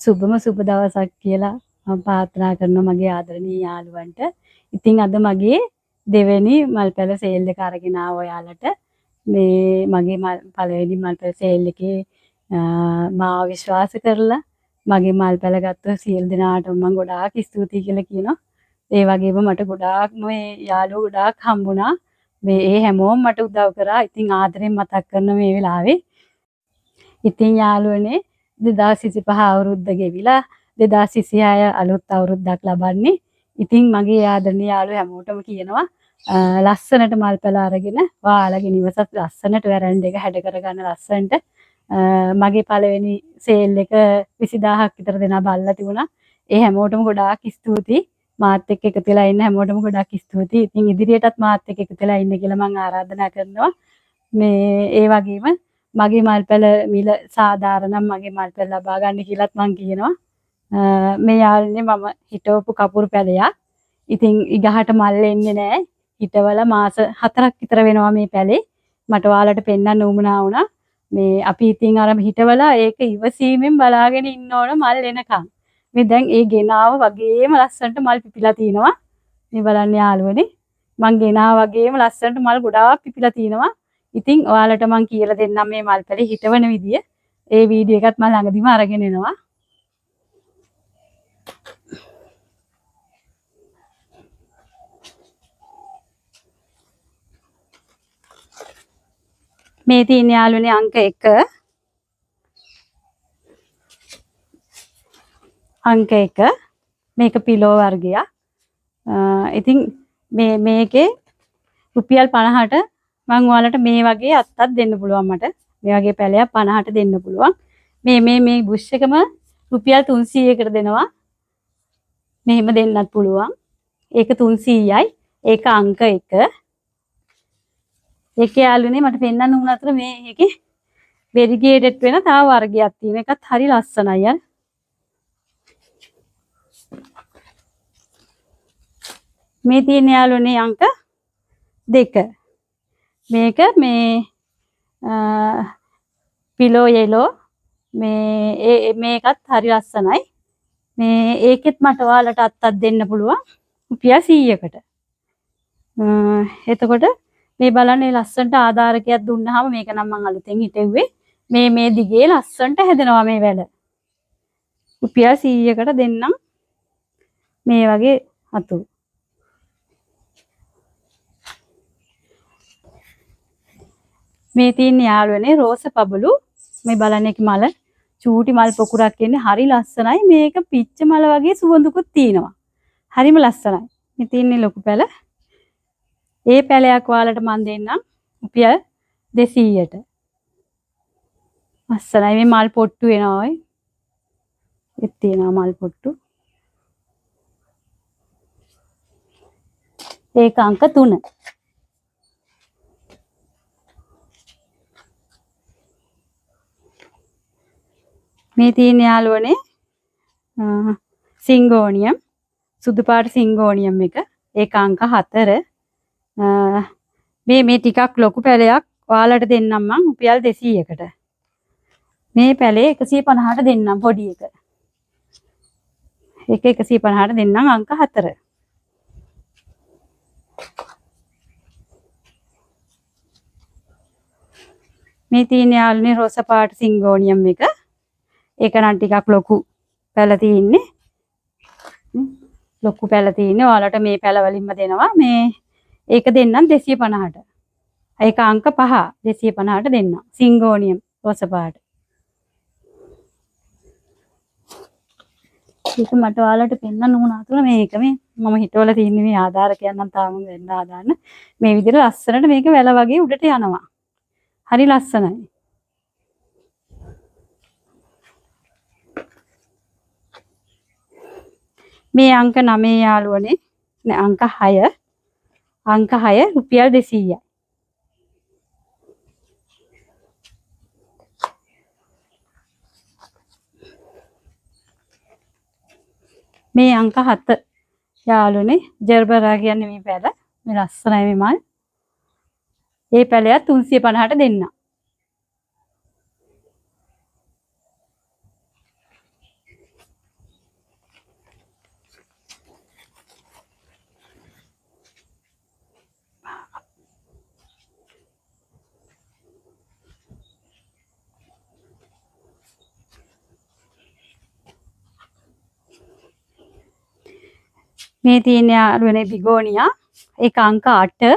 සුබම සුබ දවසක් කියලා මම ප්‍රාර්ථනා කරනවා මගේ ආදරණීය යාළුවන්ට. ඉතින් අද මගේ දෙවෙනි මල්පැල සේල් එක අරගෙන ආව ඔයාලට. මේ මගේ පළවෙනි මල්පැල සේල් එකේ මාව විශ්වාස කරලා මගේ මල්පැල ගත්ත සියලු දෙනාටම මම ගොඩාක් ස්තුතියි කියලා කියනවා. ඒ වගේම මට ගොඩාක් මේ යාළුවෝ ගොඩාක් හම්බුණා. මේ ඒ හැමෝම මට උදව් කරා. ඉතින් ආදරෙන් මතක් කරන මේ වෙලාවේ ඉතින් යාළුවනේ 2025 අවුරුද්ද ගෙවිලා 2026 අලුත් අවුරුද්දක් ලබන්නේ. ඉතින් මගේ ආදරණීය යාළුවෝ හැමෝටම කියනවා ලස්සනට මල්පැල අරගෙන ඔයාලගේ නිවසත් ලස්සනට වැරැන්ඩ එක හැඩ කරගන්න ලස්සනට මගේ පළවෙනි සේල් එක 20000ක් විතර දෙනා බලලා තිබුණා. ඒ හැමෝටම ගොඩාක් ස්තුතියි. මාත් එක්ක එකතු වෙලා ඉන්න හැමෝටම ගොඩාක් ස්තුතියි. ඉතින් ඉදිරියටත් මාත් එක්ක එකතු වෙලා ඉන්න කියලා මම ආරාධනා කරනවා. මේ ඒ වගේම මගේ මල්පැල මිල සාධාරණම් මගේ මල්පැල ලබා ගන්න කියලාත් මම කියනවා. මේ යාළුවනේ මම හිටවපු කපුරු පැලයක්. ඉතින් ඉගහට මල් එන්නේ නැහැ. හිටවල මාස 4ක් විතර වෙනවා මේ පැලේ. මට ඔයාලට පෙන්වන්න උවමනා වුණා. මේ අපි ඉතින් අර හිටවලා ඒක ඉවසීමෙන් බලාගෙන ඉන්න ඕන මල් එනකන්. මේ දැන් ඒ ගෙනාව වගේම ලස්සනට මල් පිපිලා තිනවා. මේ බලන්න යාළුවනේ. මං ගෙනාව වගේම ලස්සනට මල් ගොඩාක් පිපිලා තිනවා. ඉතින් ඔයාලට මං කියලා දෙන්නම් මේ මල්පැලේ හිටවන විදිය. ඒ වීඩියෝ එකත් මම ළඟදිම අරගෙන එනවා. මේ තියෙන යාළුවනේ අංක 1. අංක 1. මේක පිලෝ වර්ගයක්. ඉතින් මේකේ රුපියල් 50ට මම ඔයාලට මේ වගේ අත්තක් දෙන්න පුළුවන් මට. මේ වගේ පැලයක් 50ට දෙන්න පුළුවන්. මේ බුෂ් එකම රුපියල් 300කට දෙනවා. මෙහෙම දෙන්නත් පුළුවන්. ඒක 300යි. ඒක අංක 1. ඒක යාළුවනේ මට පෙන්වන්න උන අතර මේකේ වෙරිගේටඩ් වෙන තව වර්ගයක් තියෙන එකත් හරි ලස්සනයි අර. මේ තියෙන යාළුවනේ අංක 2. මේක මේ පිලෝ යෙලෝ මේකත් හරි ලස්සනයි. මේ ඒකෙත් මට ඔයාලට අත්තක් දෙන්න පුළුවන් රුපියල් 100කට. එතකොට මේ බලන්න ලස්සනට ආධාරකයක් දුන්නාම මේක නම් මම අලුතෙන් හිටෙව්වේ. මේ දිගේ ලස්සනට හැදෙනවා මේ වැල. රුපියල් 100කට දෙන්නම් මේ වගේ අතු. මේ තියෙන යාළුවනේ රෝස පබළු. මේ බලන්න එක මල චූටි මල් පොකුරක් එන්නේ හරි ලස්සනයි. මේක පිච්ච මල වගේ සුවඳකුත් තියෙනවා. හරිම ලස්සනයි. මේ තියෙන්නේ ලොකු පැල. ඒ පැලයක් ඔයාලට මම දෙන්නම් රුපියල් 200ට. ලස්සනයි මේ මල් පොට්ටු වෙනවා ඔය. ඒත් තියෙනවා මල් පොට්ටු. ඒක අංක 3. මේ තියෙන යාළුවනේ සිංගෝනියම් සුදු පාට සිංගෝනියම් එක. ඒක අංක 4. මේ ටිකක් ලොකු පැලයක් ඔයාලට දෙන්නම් මං රුපියල් 200කට. මේ පැලේ 150ට දෙන්නම් පොඩි එක. ඒක 150ට දෙන්නම් අංක 4. මේ තියෙන යාළුවනේ රෝස පාට සිංගෝනියම් එක. ඒක නම් ටිකක් ලොකු පැල තියෙන්නේ. ලොකු පැල තියෙන්නේ. ඔයාලට මේ පැල වලින්ම දෙනවා. මේ ඒක දෙන්නම් 250ට. ඒක අංක 5 250ට දෙන්නම්. සිංගෝනියම් රෝස පාට. ඒක මට ඔයාලට පෙන්වන්න උන අතර මේක මේ මම හිතවල තියෙන්නේ මේ ආධාරකයන් නම් තාම වෙන්න ආදාන්න. මේ විදිහට ලස්සනට මේක වැල වගේ උඩට යනවා. හරි ලස්සනයි. මේ අංක 9 යාළුවනේ. අංක 6. අංක 6 රුපියල් 200යි. මේ අංක 7 යාළුවනේ ජර්බරා කියන්නේ මේ පැල. මේ ලස්සනයි මේ මල්. ඒ පැලයක් 350ට දෙන්න. මේ තියෙන යාළුවනේ බිගෝනියා. ඒක අංක 8.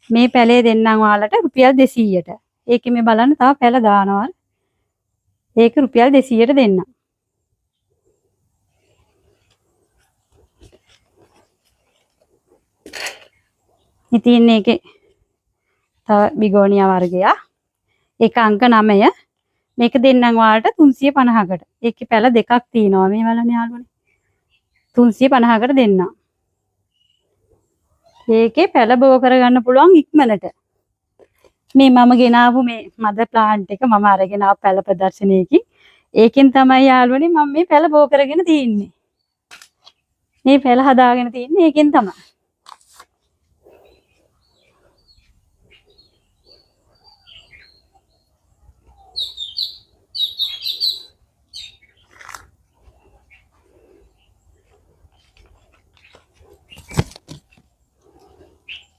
මේ පැලේ දෙන්නම් ඔයාලට රුපියල් 200ට. ඒකේ මේ බලන්න තව පැල දානවා. ඒක රුපියල් 200ට දෙන්නම්. ඉතින් ඒකේ තව බිගෝනියා වර්ගයක්. ඒක අංක 9. මේක දෙන්නම් ඔයාලට 350කට. ඒකේ පැල දෙකක් තියෙනවා. මේ බලන්න යාළුවනේ. 350කට දෙන්නම්. ඒකේ පැල බෝ කරගන්න පුළුවන් ඉක්මනට. මේ මම ගෙනාවු මේ මද ප්ලාන්ට් එක මම අරගෙන ආව පැල ප්‍රදර්ශනයකින්. ඒකෙන් තමයි යාළුවනේ මම මේ පැල බෝ කරගෙන තින්නේ. මේ පැල හදාගෙන තින්නේ ඒකෙන් තමයි.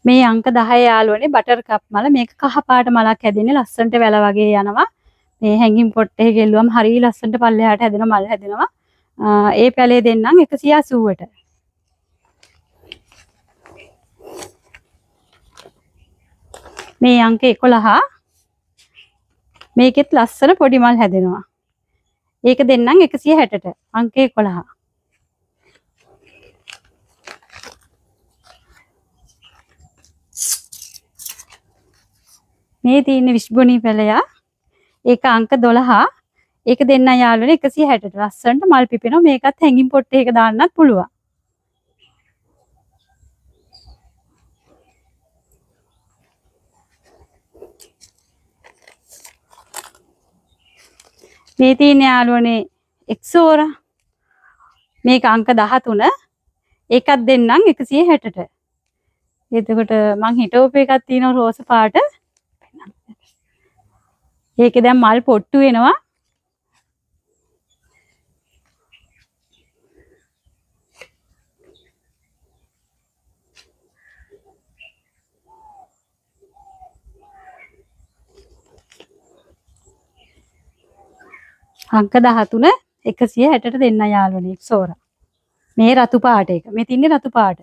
මේ අංක 10 යාළුවනේ බටර් කප් මල මේක කහ පාට මලක් හැදෙන්නේ ලස්සනට වැල වගේ යනවා. මේ හැංගින් පොට් එකේ ගෙල්ලුවම හරිය ලස්සනට පල්ලෙහාට හැදෙන මල් හැදෙනවා. ඒ පැලේ දෙන්නම් 180ට. මේ අංක 11 මේකෙත් ලස්සන පොඩි මල් හැදෙනවා. ඒක දෙන්නම් 160ට. අංක 11. මේ තියෙන විශ්බුණී පැලයා. ඒක අංක 12. ඒක දෙන්න යාළුවනේ 160ට. ලස්සනට මල් පිපෙනවා. මේකත් හැංගින් පොට් එකක දාන්නත් පුළුවන්. මේ තියෙන යාළුවනේ එක්සෝරා. මේක අංක 13. ඒකත් දෙන්නම් 160ට. එතකොට මං හිතවපු එකක් තියෙනවා රෝස පාට. ඒකේ දැන් මල් පොට්ටු වෙනවා. අංක 13 160ට දෙන්න යාළුවනේ එක්සෝරා. මේ රතු පාට එක. මේ තින්නේ රතු පාට.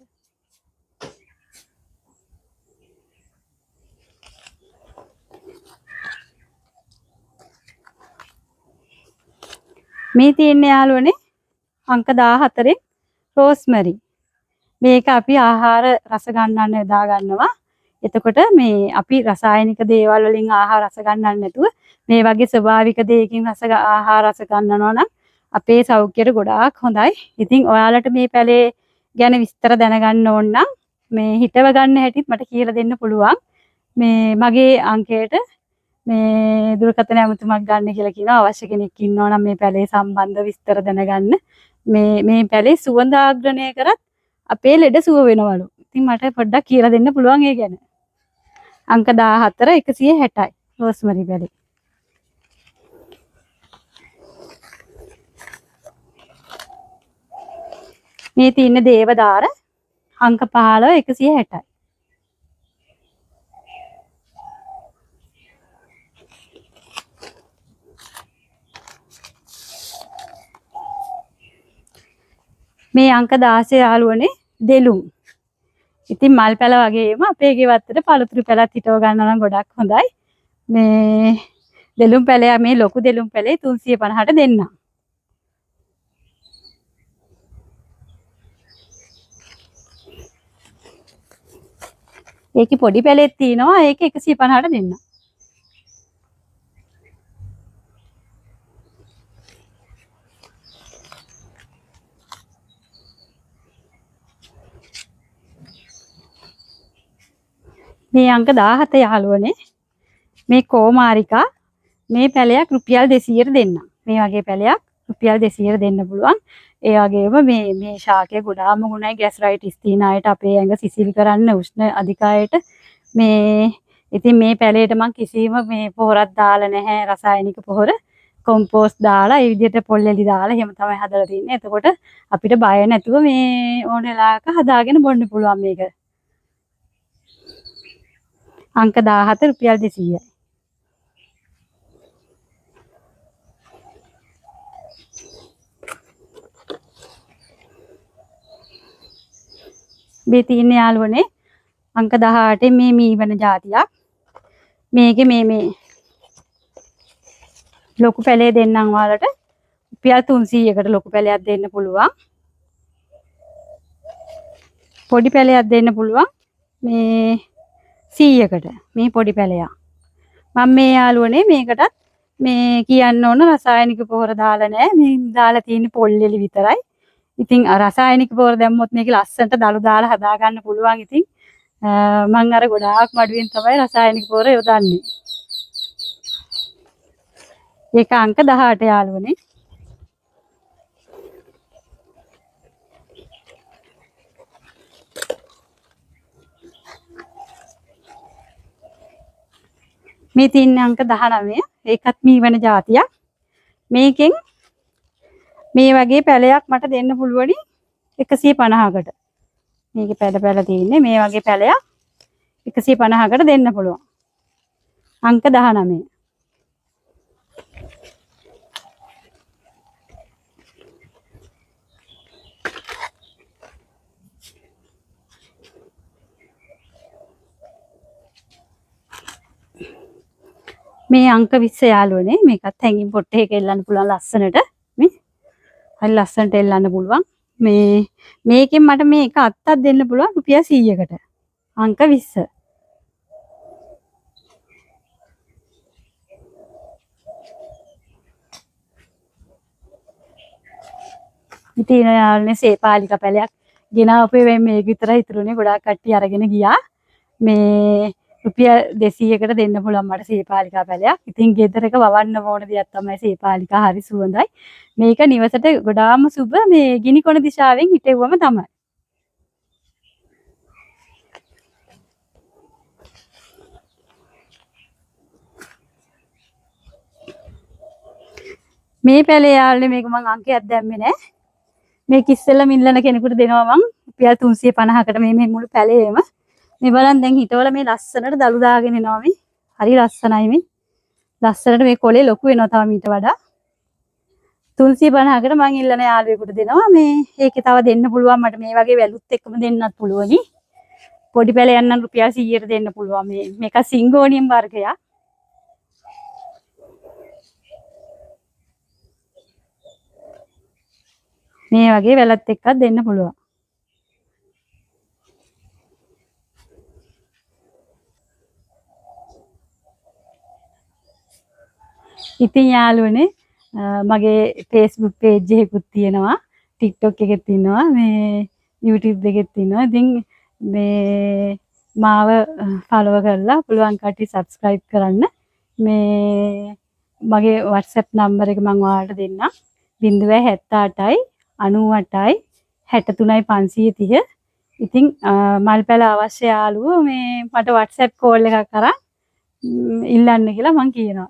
මේ තියෙන්නේ යාළුවනේ අංක 14 රෝස්මරි. මේක අපි ආහාර රස ගන්නන්න යොදා ගන්නවා. එතකොට මේ අපි රසායනික දේවල් වලින් ආහාර රස ගන්නන්න නැතුව මේ වගේ ස්වභාවික දෙයකින් ආහාර රස ගන්නනවා නම් අපේ සෞඛ්‍යයට ගොඩාක් හොඳයි. ඉතින් ඔයාලට මේ පැලේ ගැන විස්තර දැනගන්න ඕන නම් මේ හිතව ගන්න හැටිත් මට කියලා දෙන්න පුළුවන්. මේ මගේ අංකයට මේ දුරකථන ඇමතුමක් ගන්න කියලා කියනවා. අවශ්‍ය කෙනෙක් ඉන්නවා නම් මේ පැලේ සම්බන්ධ විස්තර දැනගන්න. මේ පැලේ සුවඳ ආග්‍රණය කරත් අපේ ලෙඩ සුව වෙනවලු. ඉතින් මට පොඩ්ඩක් කියලා දෙන්න පුළුවන් ඒ ගැන. අංක 14 160යි රෝස්මරි පැලේ. මේ තියෙන දේවදාර අංක 15 160යි. මේ අංක 16 යාළුවනේ දෙලුම්. ඉතින් මල් පැල වගේම අපේ ගෙවත්තට පළතුරු පැලත් හිටව ගන්න නම් ගොඩක් හොඳයි. මේ දෙලුම් පැලයා මේ ලොකු දෙලුම් පැලේ 350ට දෙන්න. ඒකේ පොඩි පැලෙත් තියෙනවා. ඒක 150ට දෙන්න. මේ අංක 17 යාළුවනේ මේ කෝමාරිකා මේ පැලයක් රුපියල් 200ට දෙන්න. මේ වගේ පැලයක් රුපියල් 200ට දෙන්න පුළුවන්. ඒ වගේම මේ ශාකය ගොඩාම ගුණයි ગેස්ට්‍රයිටිස් තියෙන අයට අපේ ඇඟ සිසිල් කරන්න උෂ්ණ අධික අයට මේ ඉතින් මේ පැලේට මම කිසිම මේ පොහොරක් දාලා නැහැ රසායනික පොහොර කොම්පෝස්ට් දාලා ඒ විදිහට පොල් එලි දාලා එහෙම තමයි හදලා තින්නේ. එතකොට අපිට බය නැතුව මේ ඕන වෙලාවක හදාගෙන බොන්න පුළුවන් මේක. අංක 17 රුපියල් 200යි. මේ තියෙන යාළුවනේ අංක 18 මේ මීවන జాතියක්. මේකේ මේ ලොකු පැලේ දෙන්නම් ඔයාලට රුපියල් 300කට ලොකු පැලයක් දෙන්න පුළුවන්. පොඩි පැලයක් දෙන්න පුළුවන් මේ 100කට මේ පොඩි පැලයක්. මම මේ යාළුවනේ මේකටත් මේ කියන්න ඕන රසායනික පොහොර දාලා නැහැ. මේ දාලා තියෙන්නේ පොල් එලි විතරයි. ඉතින් රසායනික පොහොර දැම්මොත් මේක ලස්සනට දළු දාලා හදා ගන්න පුළුවන්. ඉතින් මම අර ගොඩාක් මඩුවෙන් තමයි රසායනික පොහොර යොදන්නේ. ඒක අංක 18 යාළුවනේ. මේ තියෙන අංක 19 ඒකත් මීවන జాතියක්. මේකෙන් මේ වගේ පැලයක් මට දෙන්න පුළුවනි 150කට. මේකේ පැල තියෙන්නේ මේ වගේ පැලයක් 150කට දෙන්න පුළුවන්. අංක 19. මේ අංක 20 යාළුවනේ මේකත් හැංගින් පොට්ටේ එක එල්ලන්න පුළුවන් ලස්සනට මේ හරි ලස්සනට එල්ලන්න පුළුවන් මේකෙන් මට මේක අත්තක් දෙන්න පුළුවන් රුපියල් 100කට අංක 20 ඉතින් යාළුවනේ සේපාලිකා පැලයක් ගෙනාවපේ මේක විතරයි ඉතුරුනේ ගොඩාක් කට්ටිය අරගෙන ගියා මේ රුපියල් 200කට දෙන්න පුළුවන් මට සීපාලිකා පැලයක්. ඉතින් ගෙදරක වවන්න ඕන දෙයක් තමයි සීපාලිකා හරි සුවඳයි. මේක නිවසට ගොඩාම සුබ මේ ගිනි කොන දිශාවෙන් හිටෙව්වම තමයි. මේ පැලේ යාළුවනේ මේක මං අංකයක් දැම්මේ නෑ. මේක ඉස්සෙල්ලා මිල්ලන කෙනෙකුට දෙනවා මං රුපියල් 350කට මේ මුළු පැලේම මේ බලන්න දැන් හිටවල මේ ලස්සනට දළු දාගෙන එනවා මේ. හරි ලස්සනයි මේ. ලස්සනට මේ කොලේ ලොකු වෙනවා තව මීට වඩා. 350කට මං ඉල්ලන යාළුවෙකුට දෙනවා මේ. ඒකේ තව දෙන්න පුළුවන් මට මේ වගේ වැලුත් එක්කම දෙන්නත් පුළුවනි. පොඩි පැලයක් නම් රුපියල් 100ට දෙන්න පුළුවන් මේ. මේක සිංගෝනියම් වර්ගයක්. මේ වගේ වැලත් එක්කත් දෙන්න පුළුවන්. ඉතින් යාළුවනේ මගේ Facebook page එකකුත් තියෙනවා TikTok එකෙත් තියෙනවා මේ YouTube එකෙත් තියෙනවා ඉතින් මේ මාව follow කරලා පුළුවන් කට්ටිය subscribe කරන්න මේ මගේ WhatsApp number එක මම ඔයාලට දෙන්නම් 078යි 98යි 63යි 530 ඉතින් මල්පැල අවශ්‍ය යාළුවෝ මේ මට WhatsApp call එකක් කරන් ඉල්ලන්න කියලා මං කියනවා